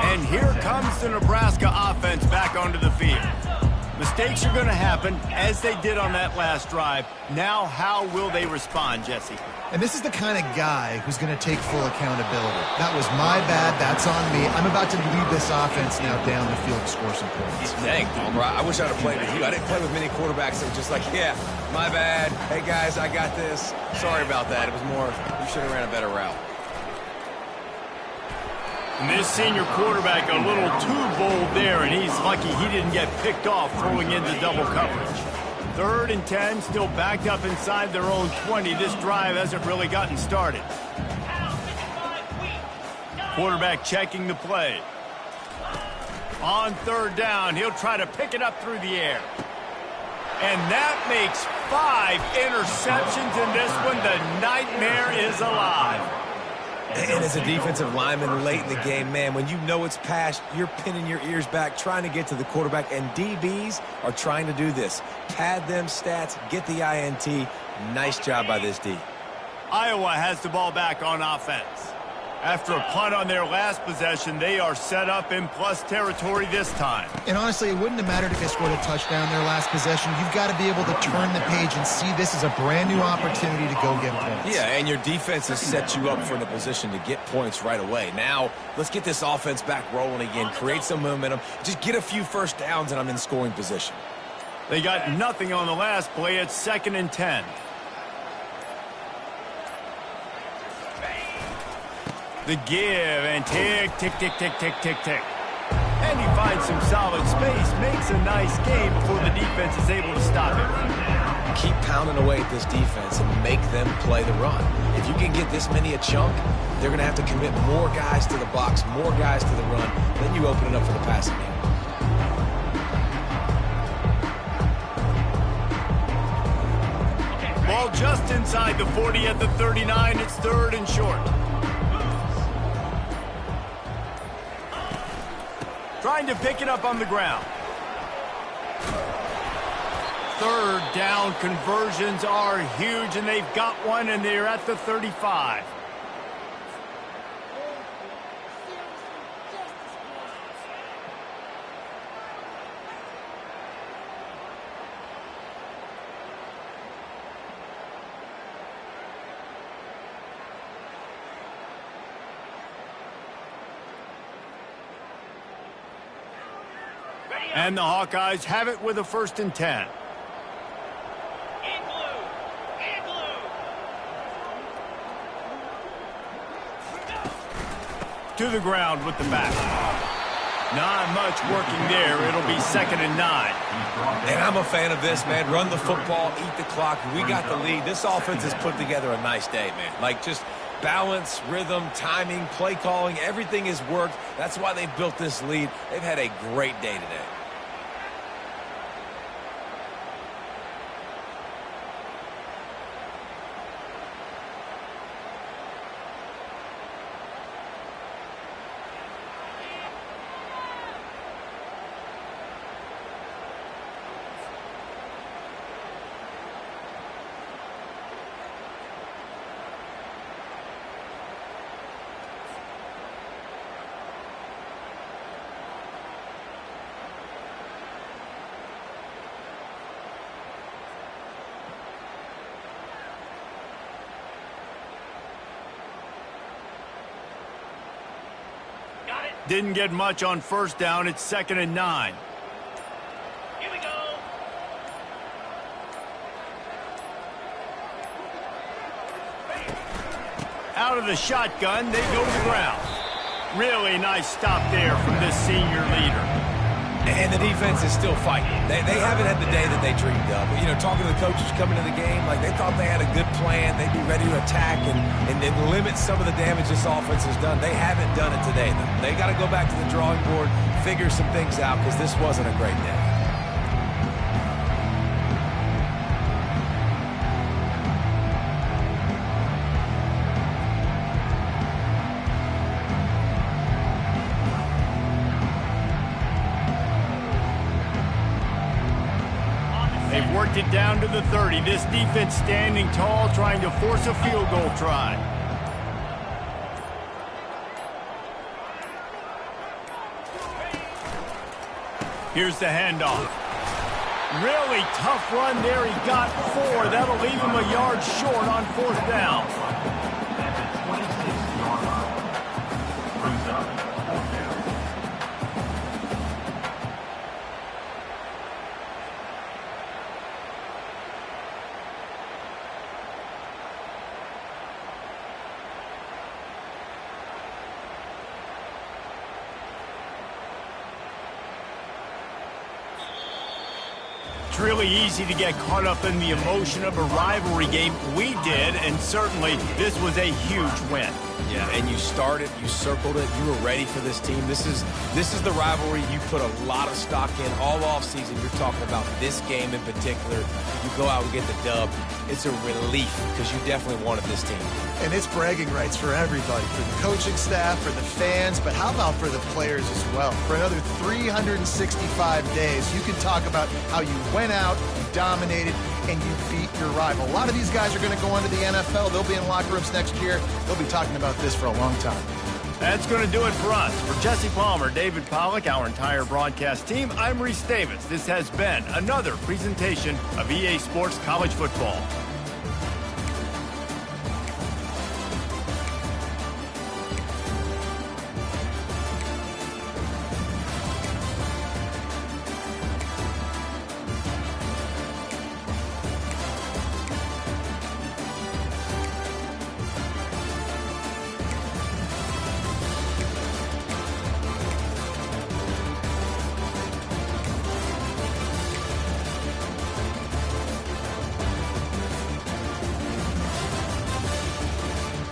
And here comes the Nebraska offense back onto the field. Mistakes are going to happen, as they did on that last drive. Now, how will they respond, Jesse? And this is the kind of guy who's going to take full accountability. That was my bad. That's on me. I'm about to lead this offense now down the field to score some points. Dang, Palmer, I wish I'd have played with you. I didn't play with many quarterbacks that were just like, yeah, my bad. Hey, guys, I got this. Sorry about that. It was more, you should have ran a better route. And this senior quarterback a little too bold there, and he's lucky he didn't get picked off throwing into double coverage. 3rd and 10, still backed up inside their own 20. This drive hasn't really gotten started. Quarterback checking the play. On 3rd down, he'll try to pick it up through the air. And that makes 5 interceptions in this one. The nightmare is alive. And as a defensive lineman late in the game, man, when you know it's past, you're pinning your ears back, trying to get to the quarterback, and DBs are trying to do this. Pad them stats, get the INT. Nice job by this D. Iowa has the ball back on offense. After a punt on their last possession, they are set up in plus territory this time. And honestly, it wouldn't have mattered if they scored a touchdown their last possession. You've got to be able to turn the page and see this as a brand new opportunity to go get points. Yeah, and your defense has set you up for the position to get points right away. Now, let's get this offense back rolling again, create some momentum, just get a few first downs, and I'm in scoring position. They got nothing on the last play. It's 2nd and 10. The give, and tick, tick, tick, tick, tick, tick, tick. And he finds some solid space, makes a nice game before the defense is able to stop him. Keep pounding away at this defense and make them play the run. If you can get this many a chunk, they're going to have to commit more guys to the box, more guys to the run. Then you open it up for the passing game. Ball just inside the 40 at the 39. It's 3rd and short. Trying to pick it up on the ground. 3rd down conversions are huge, and they've got one, and they're at the 35. And the Hawkeyes have it with a 1st and 10. To the ground with the back. Not much working there. It'll be 2nd and 9. And I'm a fan of this, man. Run the football, eat the clock. We got the lead. This offense has put together a nice day, man. Like, just balance, rhythm, timing, play calling, everything has worked. That's why they've built this lead. They've had a great day today. Didn't get much on 1st down. It's 2nd and 9. Here we go. Out of the shotgun, they go to the ground. Really nice stop there from this senior leader. And the defense is still fighting. They haven't had the day that they dreamed of. You know, talking to the coaches coming to the game, like they thought they had a good plan. They'd be ready to attack and limit some of the damage this offense has done. They haven't done it today, though. They got to go back to the drawing board, figure some things out, because this wasn't a great day. They've worked it down to the 30. This defense standing tall, trying to force a field goal try. Here's the handoff. Really tough run there. He got 4. That'll leave him a yard short on 4th down. That's a 26-yard line. Brings up 4th down. It's really easy to get caught up in the emotion of a rivalry game. We did, and certainly this was a huge win. Yeah, and you started, you circled it, you were ready for this team. This is the rivalry you put a lot of stock in all offseason. You're talking about this game in particular. You go out and get the dub. It's a relief because you definitely wanted this team. And it's bragging rights for everybody, for the coaching staff, for the fans, but how about for the players as well? For another 365 days, you can talk about how you went out, you dominated, and you beat your rival. A lot of these guys are going to go into the NFL. They'll be in locker rooms next year. They'll be talking about this for a long time. That's going to do it for us. For Jesse Palmer, David Pollack, our entire broadcast team, I'm Reese Davis. This has been another presentation of EA Sports College Football.